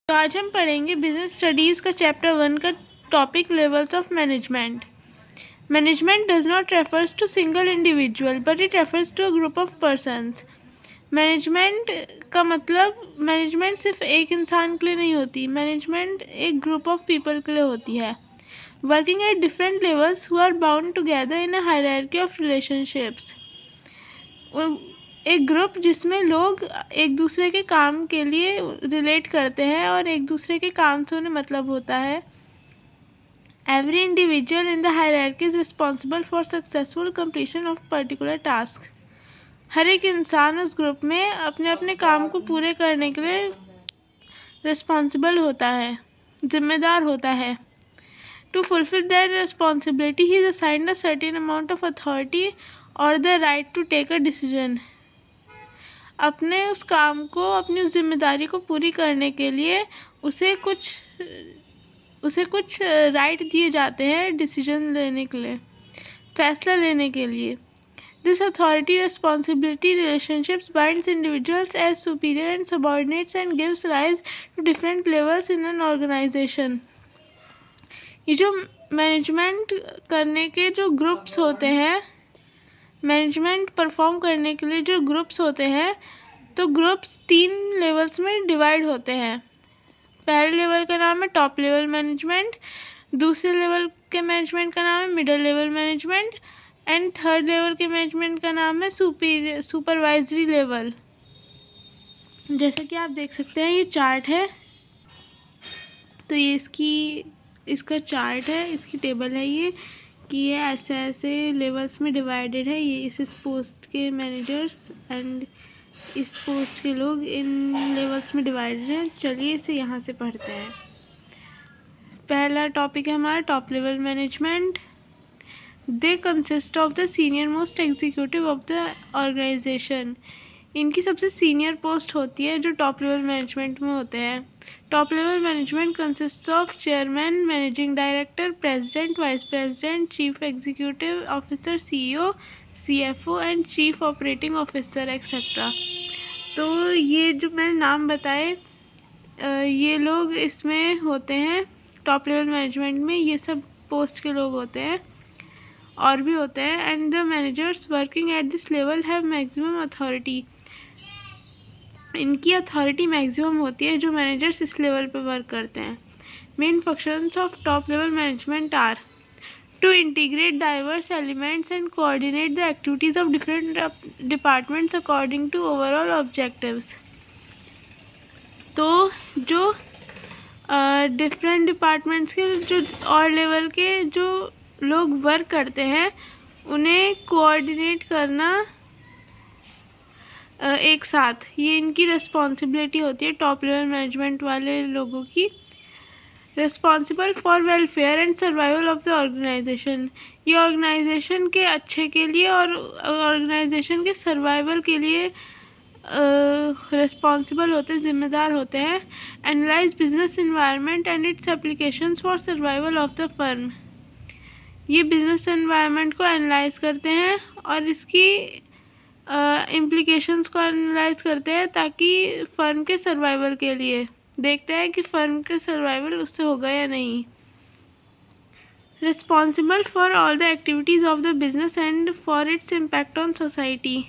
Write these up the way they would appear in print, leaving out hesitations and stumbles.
तो आज हम पढ़ेंगे बिजनेस स्टडीज़ का चैप्टर 1 का topic levels of management. Management does not refers to single individual but it refers to a group of persons. Management का मतलब मैनेजमेंट सिर्फ एक इंसान के लिए नहीं होती, मैनेजमेंट एक ग्रुप ऑफ पीपल के लिए होती है, working at different levels who are bound together in a hierarchy of relationships. एक ग्रुप जिसमें लोग एक दूसरे के काम के लिए रिलेट करते हैं और एक दूसरे के काम से उन्हें मतलब होता है। Every individual in the hierarchy is responsible for successful completion of particular task. हर एक इंसान उस ग्रुप में अपने अपने काम को पूरे करने के लिए रिस्पॉन्सिबल होता है, जिम्मेदार होता है। To fulfil that responsibility he is assigned a certain amount of authority और the right to take a decision. अपने उस काम को, अपनी उस जिम्मेदारी को पूरी करने के लिए उसे कुछ राइट दिए जाते हैं डिसीजन लेने के लिए, फैसला लेने के लिए। This authority responsibility relationships binds individuals as superior and subordinates and gives rise to different levels in an organisation. ये जो मैनेजमेंट करने के जो ग्रुप्स होते हैं, मैनेजमेंट परफॉर्म करने के लिए जो ग्रुप्स होते हैं, तो ग्रुप्स 3 लेवल्स में डिवाइड होते हैं। पहले लेवल का नाम है टॉप लेवल मैनेजमेंट, दूसरे लेवल के मैनेजमेंट का नाम है middle level management and third level के मैनेजमेंट का नाम है सुपरवाइजरी लेवल। जैसे कि आप देख सकते हैं, ये चार्ट है, तो ये इसका चार्ट है, इसकी टेबल है ये कि ये ऐसे ऐसे लेवल्स में डिवाइडेड है। ये इस पोस्ट के मैनेजर्स एंड इस पोस्ट के लोग इन लेवल्स में डिवाइडेड हैं। चलिए इसे यहाँ से पढ़ते हैं। पहला टॉपिक है हमारा top level management. They consist of the senior most executive of the organisation. इनकी सबसे सीनियर पोस्ट होती है जो टॉप लेवल मैनेजमेंट में होते हैं। Top level management consist of chairman, managing director, president, vice president, chief executive officer, CEO, CFO and chief operating officer etcetera. तो ये जो मैंने नाम बताए, ये लोग इसमें होते हैं टॉप लेवल मैनेजमेंट में, ये सब पोस्ट के लोग होते हैं और भी होते हैं। And the managers working at this level have maximum authority. इनकी अथॉरिटी मैक्सिमम होती है जो मैनेजर्स इस लेवल पर वर्क करते हैं। Main functions of top level management are to integrate diverse elements and coordinate the activities of different departments according to overall objectives। तो जो डिफरेंट डिपार्टमेंट्स के जो और लेवल के जो लोग वर्क करते हैं उन्हें कोऑर्डिनेट करना एक साथ, ये इनकी रिस्पॉन्सिबिलिटी होती है टॉप लेवल मैनेजमेंट वाले लोगों की। Responsible for welfare and survival of the organization. ये ऑर्गेनाइजेशन के अच्छे के लिए और ऑर्गेनाइजेशन के सर्वाइवल के लिए रिस्पॉन्सिबल होते हैं, जिम्मेदार होते हैं। Analyse business environment and it's applications for survival of the firm. ये बिजनेस एनवायरनमेंट को एनालाइज करते हैं और इसकी इम्प्लीकेशंस को एनालाइज करते हैं ताकि फर्म के सर्वाइवल के लिए देखते हैं कि फर्म के सर्वाइवल उससे होगा या नहीं। Responsible for all the activities of the business and for its impact on society.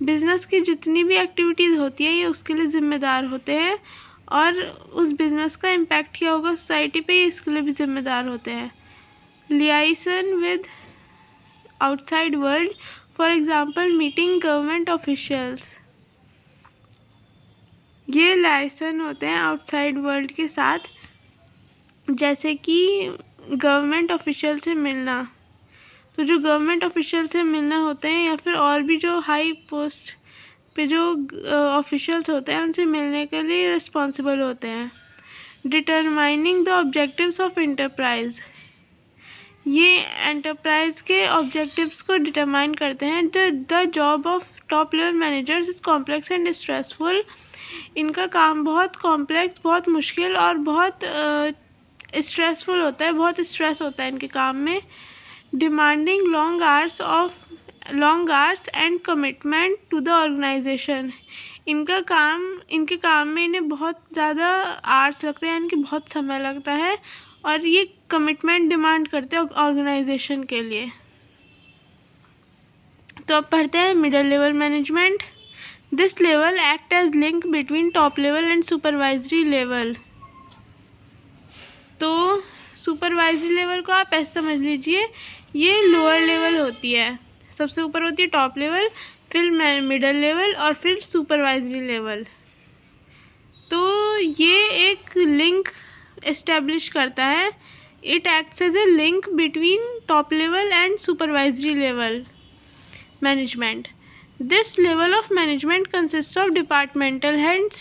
Business की जितनी भी एक्टिविटीज़ होती हैं ये उसके लिए ज़िम्मेदार होते हैं और उस बिज़नेस का इम्पैक्ट क्या होगा सोसाइटी पे, इसके लिए भी ज़िम्मेदार होते हैं। Liaison with outside world, for example meeting government officials. ये लाइसन होते हैं आउटसाइड वर्ल्ड के साथ, जैसे कि गवर्नमेंट ऑफिशियल से मिलना। तो जो गवर्नमेंट ऑफिशियल से मिलना होते हैं या फिर और भी जो हाई पोस्ट पे जो ऑफिशियल्स होते हैं उनसे मिलने के लिए रिस्पॉन्सिबल होते हैं। Determining the objectives of enterprise. ये एंटरप्राइज के ऑब्जेक्टिव्स को डिटरमाइन करते हैं। The job of top level managers is complex and stressful. इनका काम बहुत कॉम्प्लेक्स, बहुत मुश्किल और बहुत स्ट्रेसफुल होता है, बहुत स्ट्रेस होता है इनके काम में। Demanding long hours and commitment to the organization. इनके काम में इन्हें बहुत ज़्यादा आवर्स लगते हैं, यानी कि बहुत समय लगता है, और ये कमिटमेंट डिमांड करते हैं ऑर्गेनाइजेशन के लिए। तो अब पढ़ते हैं middle level management. This level act as link between top level and supervisory level. तो सुपरवाइजरी लेवल को आप ऐसे समझ लीजिए, ये लोअर लेवल होती है, सबसे ऊपर होती है टॉप लेवल, फिर मिडिल लेवल और फिर सुपरवाइजरी लेवल। तो ये एक लिंक एस्टेब्लिश करता है, it acts as a link between top level and supervisory level management. This level of management consists of departmental heads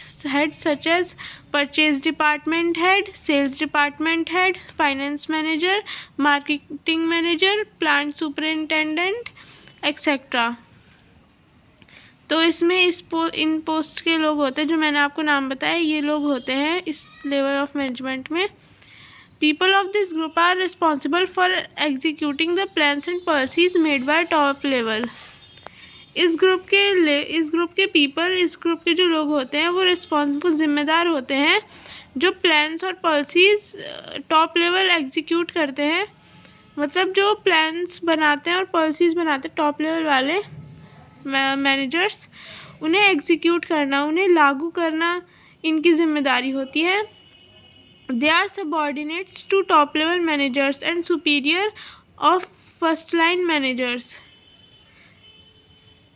such as purchase department head, sales department head, finance manager, marketing manager, plant superintendent, etc. तो इसमें इन post के लोग होते हैं जो मैंने आपको नाम बताया, ये लोग होते हैं इस लेवल ऑफ मैनेजमेंट में। People of this group are responsible for executing the plans and policies made by top level. इस ग्रुप के जो लोग होते हैं वो जिम्मेदार होते हैं जो प्लान्स और पॉलिसीज़ टॉप लेवल एग्जीक्यूट करते हैं। मतलब जो प्लान्स बनाते हैं और पॉलिसीज़ बनाते हैं टॉप लेवल वाले मैनेजर्स, उन्हें एग्जीक्यूट करना, उन्हें लागू करना इनकी जिम्मेदारी होती है। They are subordinates to top level managers and superior of first line managers.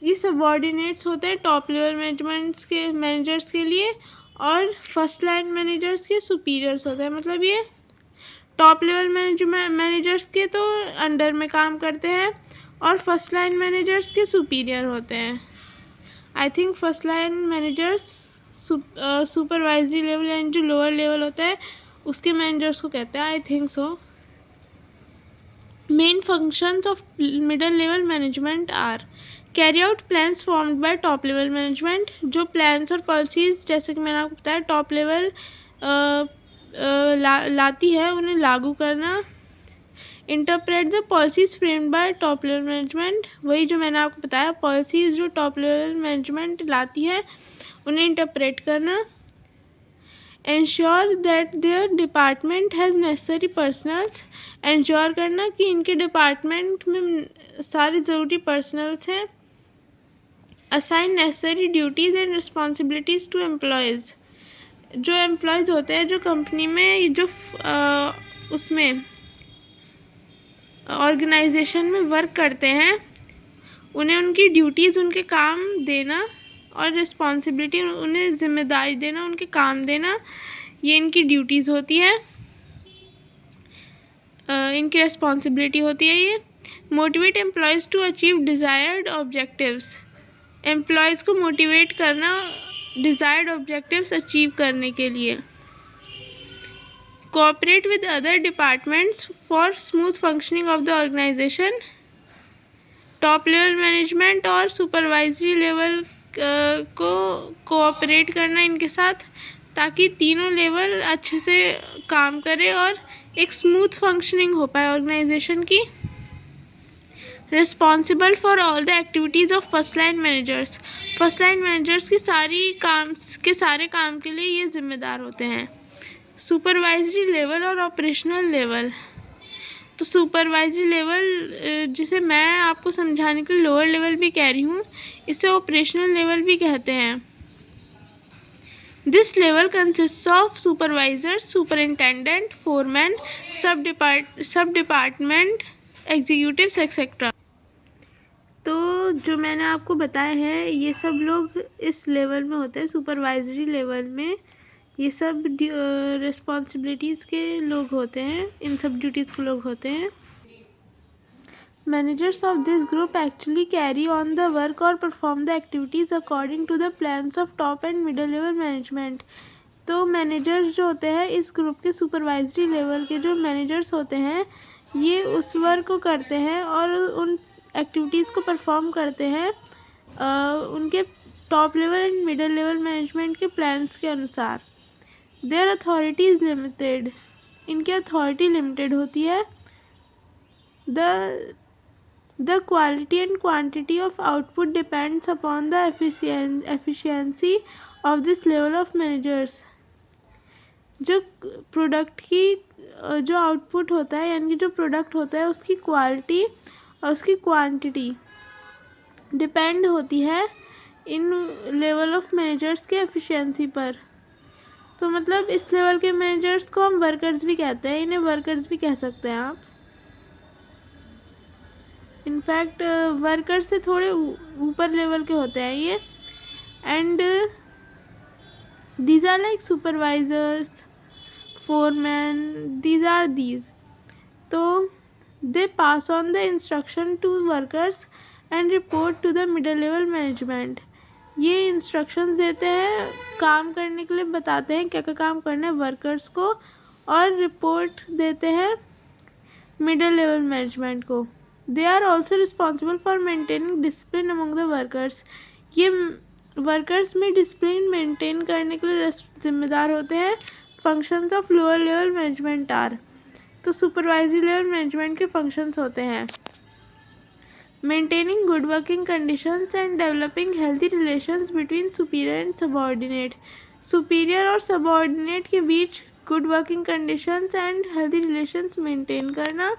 ये सबॉर्डिनेट्स होते हैं टॉप लेवल मैनेजर्स के लिए, और फर्स्ट लाइन मैनेजर्स के सुपीरियर्स होते हैं। मतलब ये टॉप लेवल मैनेजर्स के तो अंडर में काम करते हैं और फर्स्ट लाइन मैनेजर्स के सुपीरियर होते हैं। I think first line managers supervisory level यानी जो लोअर लेवल होता है उसके मैनेजर्स को कहते हैं, I think so. Main functions of middle level management are carry out plans formed by top level management. जो प्लान्स और पॉलिसीज़ जैसे कि मैंने आपको बताया टॉप लेवल लाती है, उन्हें लागू करना। Interpret the policies framed bye top level management. वही जो मैंने आपको बताया, पॉलिसीज़ जो टॉप लेवल मैनेजमेंट लाती है उन्हें इंटरप्रेट करना। Ensure that their department has necessary personals। Ensure करना कि इनके डिपार्टमेंट में सारे ज़रूरी पर्सनल्स हैं। Assign necessary duties and responsibilities to employees। जो एम्प्लॉयज़ होते हैं जो कंपनी में जो उसमें ऑर्गेनाइजेशन में वर्क करते हैं, उन्हें उनकी ड्यूटीज़, उनके काम देना और रिस्पॉन्सिबिलिटी, उन्हें जिम्मेदारी देना, उनके काम देना, ये इनकी ड्यूटीज़ होती है, इनकी रिस्पॉन्सिबिलिटी होती है। ये motivate employees to achieve desired objectives. Employees को मोटिवेट करना डिज़ायर्ड ऑब्जेक्टिव्स अचीव करने के लिए। Cooperate with other departments for smooth functioning of the organization. Top level management और सुपरवाइजरी लेवल को कोऑपरेट करना इनके साथ, ताकि तीनों लेवल अच्छे से काम करे और एक स्मूथ फंक्शनिंग हो पाए ऑर्गेनाइजेशन की। Responsible for all the activities of first line managers. First line managers की सारे काम के लिए ये जिम्मेदार होते हैं। सुपरवाइजरी लेवल और ऑपरेशनल लेवल। तो सुपरवाइजरी लेवल जिसे मैं आपको समझाने के लिए लोअर लेवल भी कह रही हूँ, इसे ऑपरेशनल लेवल भी कहते हैं। This level consist of supervisor, superintendent, foreman, सब डिपार्टमेंट एग्जीक्यूटिव्स एक्सेट्रा। तो जो मैंने आपको बताया है ये सब लोग इस लेवल में होते हैं, सुपरवाइजरी लेवल में ये सब रिस्पॉन्सिबिलिटीज़ के लोग होते हैं, इन सब ड्यूटीज़ के लोग होते हैं। Managers of this group actually carry on the work और perform the activities according to the plans of top and middle level management. तो मैनेजर्स जो होते हैं इस ग्रुप के, सुपरवाइजरी लेवल के जो मैनेजर्स होते हैं, ये उस वर्क को करते हैं और उन एक्टिविटीज़ को परफॉर्म करते हैं उनके top level and middle level management के प्लान्स के अनुसार। There authority is limited. इनकी अथॉरिटी लिमिटेड होती है। The quality and quantity of output depends upon the efficiency of this level of measures. जो प्रोडक्ट की जो आउटपुट होता है यानी कि जो प्रोडक्ट होता है उसकी क्वालिटी और उसकी क्वांटिटी डिपेंड होती है इन लेवल ऑफ मैनेजर्स के एफिशिएंसी पर। तो मतलब इस लेवल के मैनेजर्स को हम वर्कर्स भी कहते हैं, इन्हें वर्कर्स भी कह सकते हैं आप। इनफैक्ट वर्कर से थोड़े ऊपर लेवल के होते हैं ये। And these are like supervisors, foreman, these. तो they pass on the instruction to workers and report to the middle level management. ये इंस्ट्रक्शंस देते हैं, काम करने के लिए बताते हैं क्या क्या काम करना है वर्कर्स को, और रिपोर्ट देते हैं मिडिल लेवल मैनेजमेंट को। They are also responsible for maintaining discipline among the workers. ये वर्कर्स में डिसिप्लिन मेंटेन करने के लिए जिम्मेदार होते हैं। Functions of lower level management are, तो सुपरवाइजरी लेवल मैनेजमेंट के फंक्शंस होते हैं maintaining good working conditions and developing healthy relations between superior and subordinate. Superior और सबऑर्डिनेट के बीच good working conditions and healthy relations maintain करना।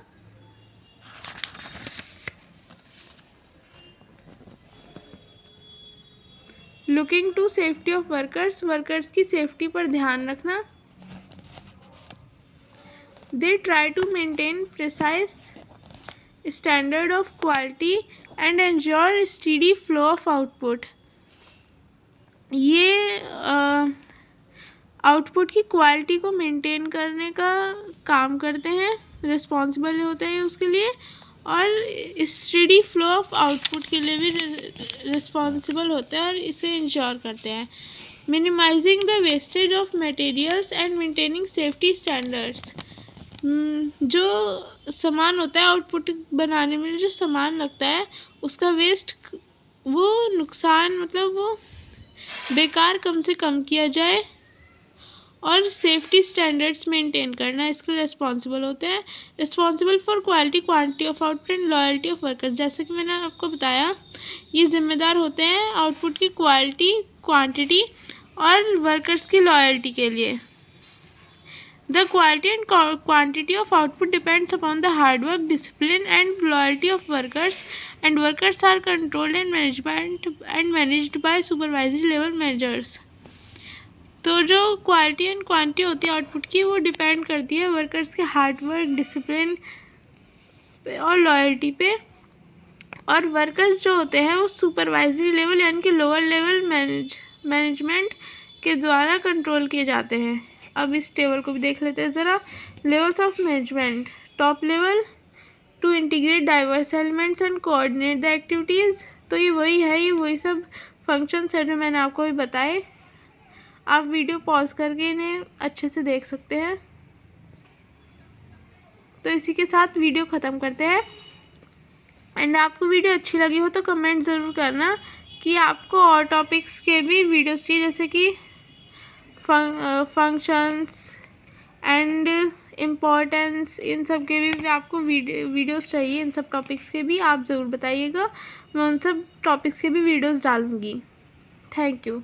Looking to safety of workers, workers की safety पर ध्यान रखना। They try to maintain precise standard of quality and ensure steady flow of output. ये output की क्वालिटी को मेंटेन करने का काम करते हैं, रिस्पॉन्सिबल होते हैं उसके लिए, और स्टडी फ्लो ऑफ आउटपुट के लिए भी रिस्पॉन्सिबल होते हैं और इसे इंश्योर करते हैं। Minimizing the wastage of materials and maintaining safety standards. जो सामान होता है आउटपुट बनाने में, जो सामान लगता है उसका वेस्ट, वो नुकसान मतलब वो बेकार कम से कम किया जाए, और सेफ्टी स्टैंडर्ड्स मेंटेन करना इसके रिस्पॉन्सिबल होते हैं। Responsible for quality quantity of output and loyalty of workers. जैसे कि मैंने आपको बताया, ये जिम्मेदार होते हैं आउटपुट की क्वालिटी, क्वांटिटी और वर्कर्स की लॉयल्टी के लिए। The quality and quantity of output depends upon the hard work, discipline and loyalty of workers, and workers are controlled and managed by supervisory level managers. तो जो quality and quantity होती है output की, वो depend करती है workers के hard work, discipline और लॉयल्टी पे। और वर्कर्स जो होते हैं वो सुपरवाइजरी लेवल यानी कि लोअर लेवल मैनेजमेंट के द्वारा कंट्रोल किए जाते हैं। अब इस टेबल को भी देख लेते हैं ज़रा। Levels of management, top level to integrate diverse elements and coordinate the activities. तो ये वही है, ये वही सब फंक्शंस है जो मैंने आपको भी बताए। आप वीडियो पॉज करके इन्हें अच्छे से देख सकते हैं। तो इसी के साथ वीडियो ख़त्म करते हैं। एंड आपको वीडियो अच्छी लगी हो तो कमेंट ज़रूर करना कि आपको और टॉपिक्स के भी वीडियोस चाहिए, जैसे कि फंक्शंस एंड इम्पोर्टेंस, इन सब के भी आपको वीडियोस चाहिए। इन सब टॉपिक्स के भी आप ज़रूर बताइएगा, मैं उन सब टॉपिक्स के भी वीडियोस डालूँगी। Thank you.